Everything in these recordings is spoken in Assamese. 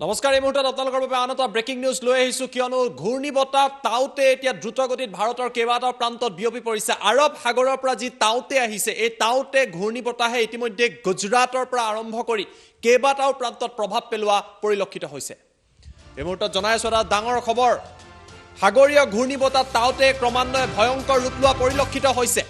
নমস্কাৰ, এই মুহূৰ্তত আপোনালোকৰ বাবে আন এটা ব্ৰেকিং নিউজ লৈ আহিছোঁ, কিয়নো ঘূৰ্ণীবতাহ তাউতে এতিয়া দ্ৰুতগতিত ভাৰতৰ কেইবাটাও প্ৰান্তত বিয়পি পৰিছে। আৰৱ সাগৰৰ পৰা যি তাউতে আহিছে, এই তাউতে ঘূৰ্ণীবতাহে ইতিমধ্যে গুজৰাটৰ পৰা আৰম্ভ কৰি কেইবাটাও প্ৰান্তত প্ৰভাৱ পেলোৱা পৰিলক্ষিত হৈছে। এই মুহূৰ্তত জনাই আছোঁ এটা ডাঙৰ খবৰ, সাগৰীয় ঘূৰ্ণীবতাহ তাউতে ক্ৰমান্বয়ে ভয়ংকৰ ৰূপ লোৱা পৰিলক্ষিত হৈছে।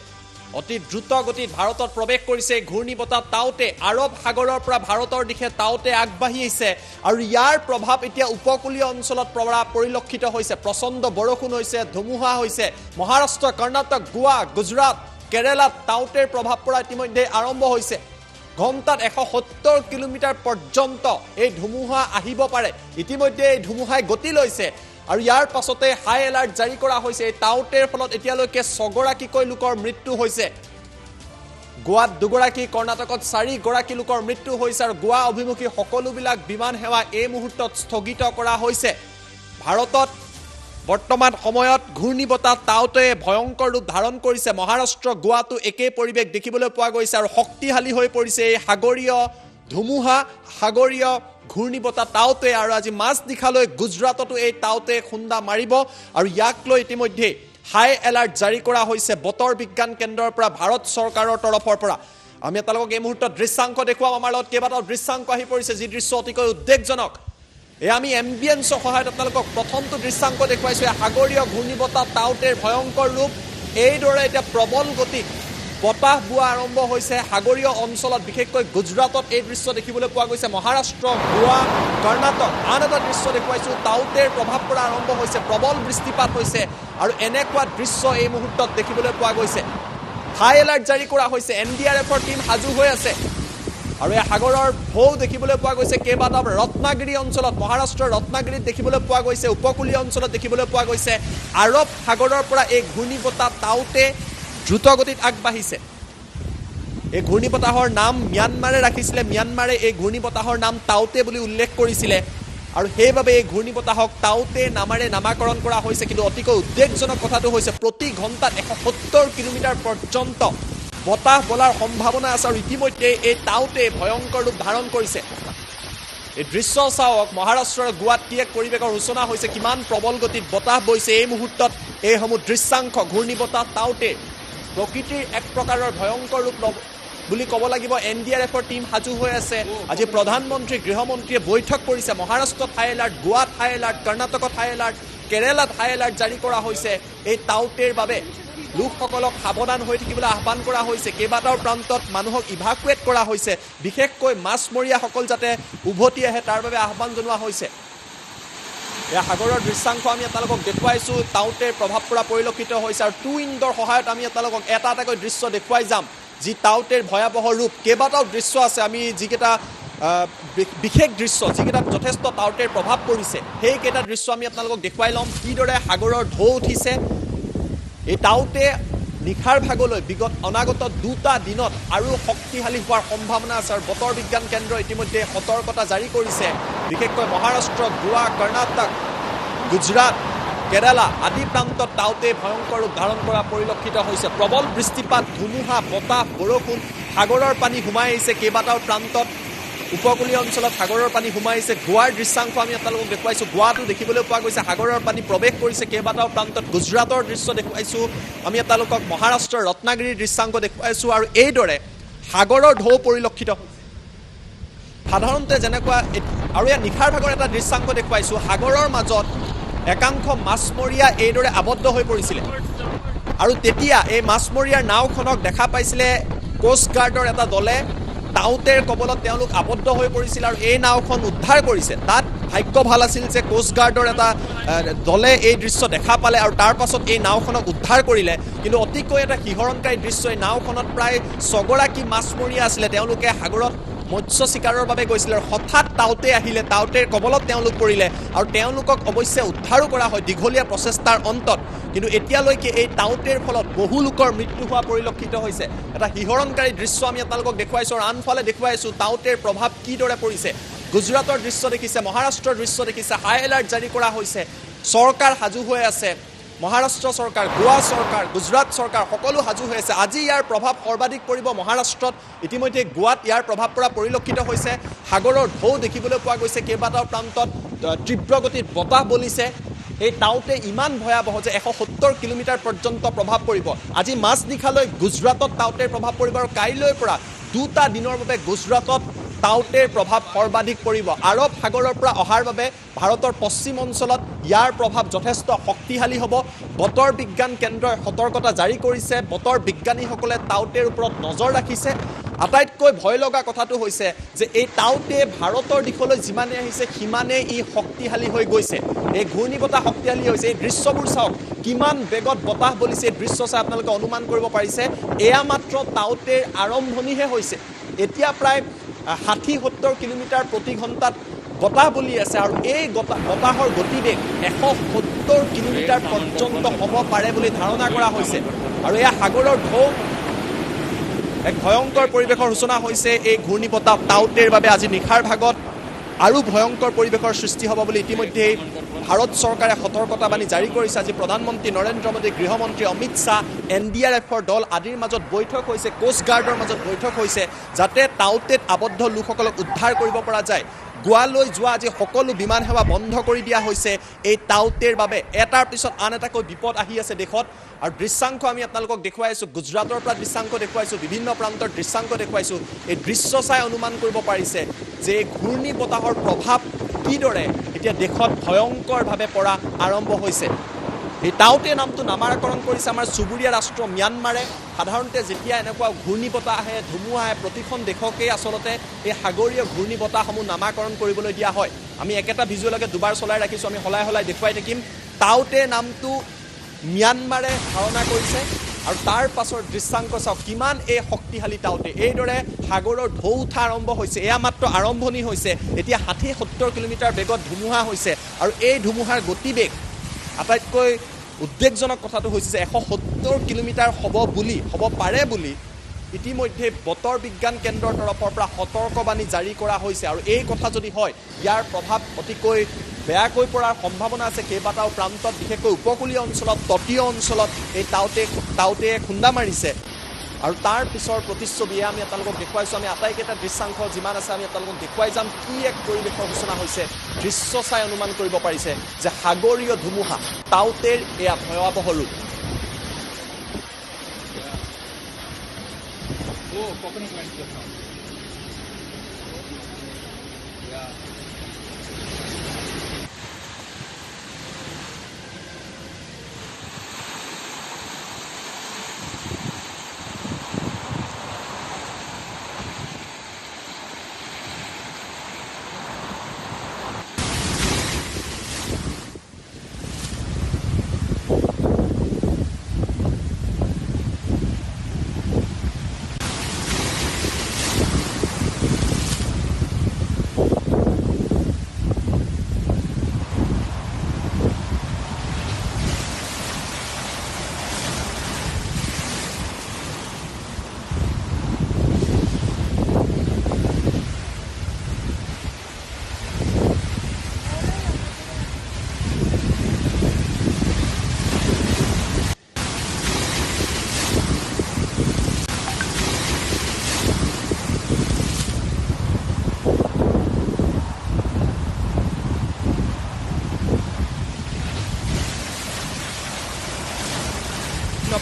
অতি দ্ৰুত গতিত ভাৰতত প্ৰৱেশ কৰিছে ঘূৰ্ণীবতাহ তাউতে। আৰৱ সাগৰৰ পৰা ভাৰতৰ দিশে তাউতে আগবাঢ়ি আহিছে আৰু ইয়াৰ প্ৰভাৱ এতিয়া উপকূলীয় অঞ্চলত পৰিলক্ষিত হৈছে। প্ৰচণ্ড বৰষুণ হৈছে, ধুমুহা হৈছে। মহাৰাষ্ট্ৰ, কৰ্ণাটক, গোৱা, গুজৰাট, কেৰালাত তাউতেৰ প্ৰভাৱ পৰা ইতিমধ্যে আৰম্ভ হৈছে। ঘণ্টাত 170 কিলোমিটাৰ পৰ্যন্ত এই ধুমুহা আহিব পাৰে। ইতিমধ্যে এই ধুমুহাই গতি লৈছে আৰু ইয়াৰ পাছতে হাই এলাৰ্ট জাৰি কৰা হৈছে। এই তাউতেৰ ফলত এতিয়ালৈকে 6 গৰাকীকৈ লোকৰ মৃত্যু হৈছে। গোৱাত 2 গৰাকী, কৰ্ণাটকত 4 গৰাকী লোকৰ মৃত্যু হৈছে আৰু গোৱা অভিমুখী সকলোবিলাক বিমান সেৱা এই মুহূৰ্তত স্থগিত কৰা হৈছে। ভাৰতত বৰ্তমান সময়ত ঘূৰ্ণীবতাহ তাউতে ভয়ংকৰ ৰূপ ধাৰণ কৰিছে। মহাৰাষ্ট্ৰ, গোৱাতো একেই পৰিৱেশ দেখিবলৈ পোৱা গৈছে আৰু শক্তিশালী হৈ পৰিছে এই সাগৰীয় ধুমুহা, সাগৰীয় ঘূৰ্ণীবতাহ তাউতে। আৰু আজি মাজনিশালৈ গুজৰাটতো এই তাউতে খুন্দা মাৰিব আৰু ইয়াক লৈ ইতিমধ্যে হাই এলাৰ্ট জাৰি কৰা হৈছে বতৰ বিজ্ঞান কেন্দ্ৰৰ পৰা, ভাৰত চৰকাৰৰ তৰফৰ পৰা। আমি আপোনালোকক এই মুহূৰ্তত দৃশ্যাংশ দেখুৱাম। আমাৰ লগত কেইবাটাও দৃশ্যাংশ আহি পৰিছে, যি দৃশ্য অতিকৈ উদ্বেগজনক। আমি এম্বিয়েন্সৰ সহায়ত আপোনালোকক প্ৰথমটো দৃশ্যাংশ দেখুৱাইছোঁ। সাগৰীয় ঘূৰ্ণীবতাহ তাউতেৰ ভয়ংকৰ ৰূপ। এইদৰে এতিয়া প্ৰবল গতিত বতাহ বোৱা আৰম্ভ হৈছে সাগৰীয় অঞ্চলত, বিশেষকৈ গুজৰাটত এই দৃশ্য দেখিবলৈ পোৱা গৈছে। মহাৰাষ্ট্ৰ, গোৱা, কৰ্ণাটক, আন এটা দৃশ্য দেখুৱাইছোঁ। তাউতেৰ প্ৰভাৱ পৰা আৰম্ভ হৈছে, প্ৰবল বৃষ্টিপাত হৈছে আৰু এনেকুৱা দৃশ্য এই মুহূৰ্তত দেখিবলৈ পোৱা গৈছে। হাই এলাৰ্ট জাৰি কৰা হৈছে। NDRFৰ টীম সাজু হৈ আছে আৰু এই সাগৰৰ ঢৌ দেখিবলৈ পোৱা গৈছে কেইবাটাও ৰত্নাগিৰি অঞ্চলত। মহাৰাষ্ট্ৰৰ ৰত্নাগিৰিত দেখিবলৈ পোৱা গৈছে, উপকূলীয় অঞ্চলত দেখিবলৈ পোৱা গৈছে। আৰৱ সাগৰৰ পৰা এই ঘূৰ্ণীবতাহ তাউতে দ্ৰুতগতিত আগবাঢ়িছে। এই ঘূৰ্ণীবতাহৰ নাম ম্যানমাৰে ৰাখিছিলে। ম্যানমাৰে এই ঘূৰ্ণীবতাহৰ নাম তাউতে বুলি উল্লেখ কৰিছিলে আৰু সেইবাবে এই ঘূৰ্ণীবতাহক তাউতে নামেৰে নামাকৰণ কৰা হৈছে। কিন্তু অতিকৈ উদ্বেগজনক কথাটো হৈছে, প্ৰতি ঘণ্টাত 170 কিলোমিটাৰ পৰ্যন্ত বতাহ বলাৰ সম্ভাৱনা আছে আৰু ইতিমধ্যে এই তাউতে ভয়ংকৰ ৰূপ ধাৰণ কৰিছে। এই দৃশ্য চাওক, মহাৰাষ্ট্ৰৰ গোৱাত কি এক পৰিৱেশৰ সূচনা হৈছে, কিমান প্ৰবল গতিত বতাহ বৈছে এই মুহূৰ্তত। এইসমূহ দৃশ্যাংশ ঘূৰ্ণীবতাহ তাউতে প্ৰকৃতিৰ এক প্ৰকাৰৰ ভয়ংকৰ ৰূপ বুলি ক'ব লাগিব। NDRFৰ টীম সাজু হৈ আছে। আজি প্ৰধানমন্ত্ৰী, গৃহমন্ত্ৰীয়ে বৈঠক কৰিছে। মহাৰাষ্ট্ৰত হাই এলাৰ্ট, গোৱাত হাই এলাৰ্ট, কৰ্ণাটকত হাই এলাৰ্ট, কেৰালাত হাই এলাৰ্ট জাৰি কৰা হৈছে। এই তাউতেৰ বাবে লোকসকলক সাৱধান হৈ থাকিবলৈ আহ্বান কৰা হৈছে। কেইবাটাও প্ৰান্তত মানুহক ইভাকুৱেট কৰা হৈছে, বিশেষকৈ মাছমৰীয়াসকল যাতে উভতি আহে তাৰ বাবে আহ্বান জনোৱা হৈছে। এয়া সাগৰৰ দৃশ্যাংশ আমি আপোনালোকক দেখুৱাইছোঁ। তাউতেৰ প্ৰভাৱ পৰা পৰিলক্ষিত হৈছে আৰু টু ইণ্ডৰ সহায়ত আমি আপোনালোকক এটা এটাকৈ দৃশ্য দেখুৱাই যাম, যি তাউতেৰ ভয়াৱহ ৰূপ। কেইবাটাও দৃশ্য আছে, আমি যিকেইটা বিশেষ দৃশ্য, যিকেইটাত যথেষ্ট তাউতেৰ প্ৰভাৱ পৰিছে, সেইকেইটা দৃশ্য আমি আপোনালোকক দেখুৱাই ল'ম। কিদৰে সাগৰৰ ঢৌ উঠিছে। এই তাউতে নিশাৰ ভাগলৈ অনাগত 2টা দিনত আৰু শক্তিশালী হোৱাৰ সম্ভাৱনা আছে আৰু বতৰ বিজ্ঞান কেন্দ্ৰই ইতিমধ্যে সতৰ্কতা জাৰি কৰিছে। বিশেষকৈ মহাৰাষ্ট্ৰ, গোৱা, কৰ্ণাটক, গুজৰাট, কেৰালা আদি প্ৰান্তত তাউতে ভয়ংকৰ ৰূপ ধাৰণ কৰা পৰিলক্ষিত হৈছে। প্ৰবল বৃষ্টিপাত, ধুমুহা, বতাহ, বৰষুণ, সাগৰৰ পানী সোমাই আহিছে কেইবাটাও প্ৰান্তত। উপকূলীয় অঞ্চলত সাগৰৰ পানী সোমাই আহিছে। গোৱাৰ দৃশ্যাংশ আমি আপোনালোকক দেখুৱাইছোঁ। গোৱাটো দেখিবলৈ পোৱা গৈছে, সাগৰৰ পানী প্ৰৱেশ কৰিছে কেইবাটাও প্ৰান্তত। গুজৰাটৰ দৃশ্য দেখুৱাইছোঁ আমি আপোনালোকক। মহাৰাষ্ট্ৰৰ ৰত্নাগিৰিৰ দৃশ্যাংশ দেখুৱাইছোঁ আৰু এইদৰে সাগৰৰ ঢৌ পৰিলক্ষিত হৈছে। সাধাৰণতে যেনেকুৱা, আৰু ইয়াত নিশাৰ ভাগৰ এটা দৃশ্যাংশ দেখুৱাইছোঁ। সাগৰৰ মাজত একাংশ মাছমৰীয়া এইদৰে আবদ্ধ হৈ পৰিছিলে আৰু তেতিয়া এই মাছমৰীয়াৰ নাওখনক দেখা পাইছিলে কোষ্ট গাৰ্ডৰ এটা দলে। তাউতেৰ কবলত তেওঁলোক আবদ্ধ হৈ পৰিছিল আৰু এই নাওখন উদ্ধাৰ কৰিছে। তাত ভাগ্য ভাল আছিল যে কোষ্ট গাৰ্ডৰ এটা দলে এই দৃশ্য দেখা পালে আৰু তাৰ পাছত এই নাওখনক উদ্ধাৰ কৰিলে। কিন্তু অতিকৈ এটা শিহৰণকাৰী দৃশ্য, এই নাওখনত প্ৰায় 6 গৰাকী মাছমৰীয়া আছিলে। তেওঁলোকে সাগৰত মৎস্য চিকাৰৰ বাবে গৈছিলে আৰু হঠাৎ তাউতে আহিলে, তাউতেৰ কবলত তেওঁলোক পৰিলে আৰু তেওঁলোকক অৱশ্যে উদ্ধাৰো কৰা হয় দীঘলীয়া প্ৰচেষ্টাৰ অন্তত। কিন্তু এতিয়ালৈকে এই তাউতেৰ ফলত বহু লোকৰ মৃত্যু হোৱা পৰিলক্ষিত হৈছে। এটা শিহৰণকাৰী দৃশ্য আমি আপোনালোকক দেখুৱাইছোঁ আৰু আনফালে দেখুৱাইছোঁ তাউতেৰ প্ৰভাৱ কিদৰে পৰিছে। গুজৰাটৰ দৃশ্য দেখিছে, মহাৰাষ্ট্ৰৰ দৃশ্য দেখিছে। হাই এলাৰ্ট জাৰি কৰা হৈছে, চৰকাৰ সাজু হৈ আছে। মহাৰাষ্ট্ৰ চৰকাৰ, গোৱা চৰকাৰ, গুজৰাট চৰকাৰ সকলো সাজু হৈ আছে। আজি ইয়াৰ প্ৰভাৱ সৰ্বাধিক পৰিব মহাৰাষ্ট্ৰত। ইতিমধ্যে গোৱাত ইয়াৰ প্ৰভাৱ পৰা পৰিলক্ষিত হৈছে। সাগৰৰ ঢৌ দেখিবলৈ পোৱা গৈছে। কেইবাটাও প্ৰান্তত তীব্ৰ গতিত বতাহ বলিছে। এই টাউতে ইমান ভয়াৱহ যে 170 কিলোমিটাৰ পৰ্যন্ত প্ৰভাৱ পৰিব। আজি মাজনিশালৈ গুজৰাটত টাউতেৰ প্ৰভাৱ পৰিব আৰু কাইলৈৰ পৰা 2টা দিনৰ বাবে গুজৰাটত টাউতেৰ প্ৰভাৱ সৰ্বাধিক পৰিব। আৰৱ সাগৰৰ পৰা অহাৰ বাবে ভাৰতৰ পশ্চিম অঞ্চলত ইয়াৰ প্ৰভাৱ যথেষ্ট শক্তিশালী হ'ব। বতৰ বিজ্ঞান কেন্দ্ৰই সতৰ্কতা জাৰি কৰিছে। বতৰ বিজ্ঞানীসকলে টাউতেৰ ওপৰত নজৰ ৰাখিছে। আটাইতকৈ ভয় লগা কথাটো হৈছে যে এই টাউতে ভাৰতৰ দিশলৈ যিমানে আহিছে সিমানে ই শক্তিশালী হৈ গৈছে। এই ঘূৰ্ণী বতাহ শক্তিশালী হৈছে। এই দৃশ্যবোৰ চাওক, কিমান বেগত বতাহ বলিছে। এই দৃশ্য চাই আপোনালোকে অনুমান কৰিব পাৰিছে এয়া মাত্ৰ টাউতেৰ আৰম্ভণিহে হৈছে। এতিয়া প্ৰায় 60-70 কিলোমিটাৰ প্ৰতি ঘণ্টাত বতাহ বলি আছে আৰু এই বতাহৰ গতিবেগ 170 কিলোমিটাৰ পৰ্যন্ত হ'ব পাৰে বুলি ধাৰণা কৰা হৈছে। আৰু এয়া সাগৰৰ ঢৌ, এক ভয়ংকৰ পৰিৱেশৰ সূচনা হৈছে এই ঘূৰ্ণী বতাহ টাউতেৰ বাবে। আজি নিশাৰ ভাগত আৰু ভয়ংকৰ পৰিৱেশৰ সৃষ্টি হ'ব বুলি ইতিমধ্যেই ভাৰত চৰকাৰে সতৰ্কতাবাণী জাৰি কৰিছে। আজি প্ৰধানমন্ত্ৰী নৰেন্দ্ৰ মোদী, গৃহমন্ত্ৰী অমিত শ্বাহ, NDRFৰ দল আদিৰ মাজত বৈঠক হৈছে, কোষ্ট গাৰ্ডৰ মাজত বৈঠক হৈছে, যাতে টাউতেত আবদ্ধ লোকসকলক উদ্ধাৰ কৰিব পৰা যায়। গোৱালৈ যোৱা আজি সকলো বিমান সেৱা বন্ধ কৰি দিয়া হৈছে এই টাউতেৰ বাবে। এটাৰ পিছত আন এটাকৈ বিপদ আহি আছে দেশত। আৰু দৃশ্যাংশ আমি আপোনালোকক দেখুৱাই আছোঁ, গুজৰাটৰ পৰা দৃশ্যাংশ দেখুৱাইছোঁ, বিভিন্ন প্ৰান্তৰ দৃশ্যাংশ দেখুৱাইছোঁ। এই দৃশ্য চাই অনুমান কৰিব পাৰিছে যে ঘূৰ্ণী বতাহৰ প্ৰভাৱ কিদৰে এতিয়া দেশত ভয়ংকৰভাৱে পৰা আৰম্ভ হৈছে। এই টাউতে নামটো নামাকৰণ কৰিছে আমাৰ চুবুৰীয়া ৰাষ্ট্ৰ ম্যানমাৰে। সাধাৰণতে যেতিয়া এনেকুৱা ঘূৰ্ণী বতাহ আহে, ধুমুহা আহে, প্ৰতিখন দেশকেই আচলতে এই সাগৰীয় ঘূৰ্ণী বতাহসমূহ নামাকৰণ কৰিবলৈ দিয়া হয়। আমি একেটা ভিজুৱেলকে দুবাৰ চলাই ৰাখিছোঁ, আমি সলাই সলাই দেখুৱাই থাকিম। টাউতে নামটো ম্যানমাৰে ধাৰণা কৰিছে আৰু তাৰ পাছৰ দৃশ্যাংক চাওক, কিমান এই শক্তিশালী টাউতে। এইদৰে সাগৰৰ ঢৌ উঠা আৰম্ভ হৈছে। এয়া মাত্ৰ আৰম্ভণি হৈছে। এতিয়া 60-70 কিলোমিটাৰ বেগত ধুমুহা হৈছে আৰু এই ধুমুহাৰ গতিবেগ, আটাইতকৈ উদ্বেগজনক কথাটো হৈছে যে 170 কিলোমিটাৰ হ'ব পাৰে বুলি ইতিমধ্যে বতৰ বিজ্ঞান কেন্দ্ৰৰ তৰফৰ পৰা সতৰ্কবাণী জাৰি কৰা হৈছে। আৰু এই কথা যদি হয়, ইয়াৰ প্ৰভাৱ অতিকৈ বেয়াকৈ পৰাৰ সম্ভাৱনা আছে কেইবাটাও প্ৰান্তত, বিশেষকৈ উপকূলীয় অঞ্চলত, তটীয় অঞ্চলত এই টাউতে খুন্দা মাৰিছে। আৰু তাৰ পিছৰ প্ৰতিচ্ছবি আমি আপোনালোকক দেখুৱাইছোঁ। আমি আটাইকেইটা দৃশ্যাংশ যিমান আছে আমি আপোনালোকক দেখুৱাই যাম কি এক পৰিৱেশৰ সূচনা হৈছে। দৃশ্য চাই অনুমান কৰিব পাৰিছে যে সাগৰীয় ধুমুহা টাউতেৰ এয়া ভয়াৱহ ৰূপ।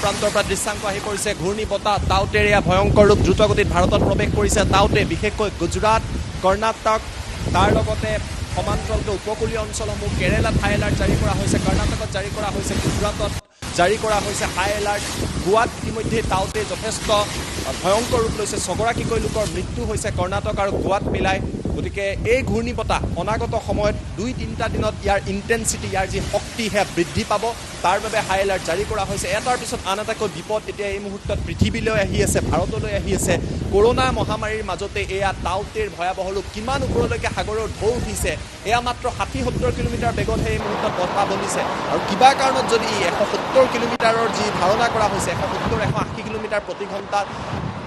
প্ৰান্তৰ পৰা দৃশ্যাংশ আহি পৰিছে। ঘূৰ্ণী বতাহ টাউতেৰ এয়া ভয়ংকৰ ৰূপ দ্ৰুতগতিত ভাৰতত প্ৰৱেশ কৰিছে। টাউতে বিশেষকৈ গুজৰাট, কৰ্ণাটক, তাৰ লগতে সমান্তৰালকৈ উপকূলীয় অঞ্চলসমূহ কেৰেলাত হাই এলাৰ্ট জাৰি কৰা হৈছে, কৰ্ণাটকত জাৰি কৰা হৈছে, গুজৰাটত জাৰি কৰা হৈছে হাই এলাৰ্ট। গোৱাত ইতিমধ্যে টাউতে যথেষ্ট ভয়ংকৰ ৰূপ লৈছে। 6গৰাকীকৈ লোকৰ মৃত্যু হৈছে কৰ্ণাটক আৰু গোৱাত মিলাই। গতিকে এই ঘূৰ্ণী বতাহ অনাগত সময়ত 2-3টা দিনত ইয়াৰ ইণ্টেনচিটি, ইয়াৰ যি শক্তি সেয়া বৃদ্ধি পাব। তাৰ বাবে হাই এলাৰ্ট জাৰি কৰা হৈছে। এটাৰ পিছত আন এটাকৈ বিপদ এতিয়া এই মুহূৰ্তত পৃথিৱীলৈ আহি আছে, ভাৰতলৈ আহি আছে। কৰোনা মহামাৰীৰ মাজতে এয়া টাউতেৰ ভয়াৱহ ৰূপ। কিমান ওপৰলৈকে সাগৰৰ ঢৌ উঠিছে। এয়া মাত্ৰ 60-70 কিলোমিটাৰ বেগতহে এই মুহূৰ্তত বতাহ বলিছে। আৰু কিবা কাৰণত যদি 170 কিলোমিটাৰৰ যি ধাৰণা কৰা হৈছে, 170-180 কিলোমিটাৰ প্ৰতি ঘণ্টাত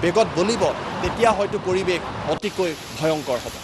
বেগত বলিব, তেতিয়া হয়তো পৰিৱেশ অতিকৈ ভয়ংকৰ হ'ব।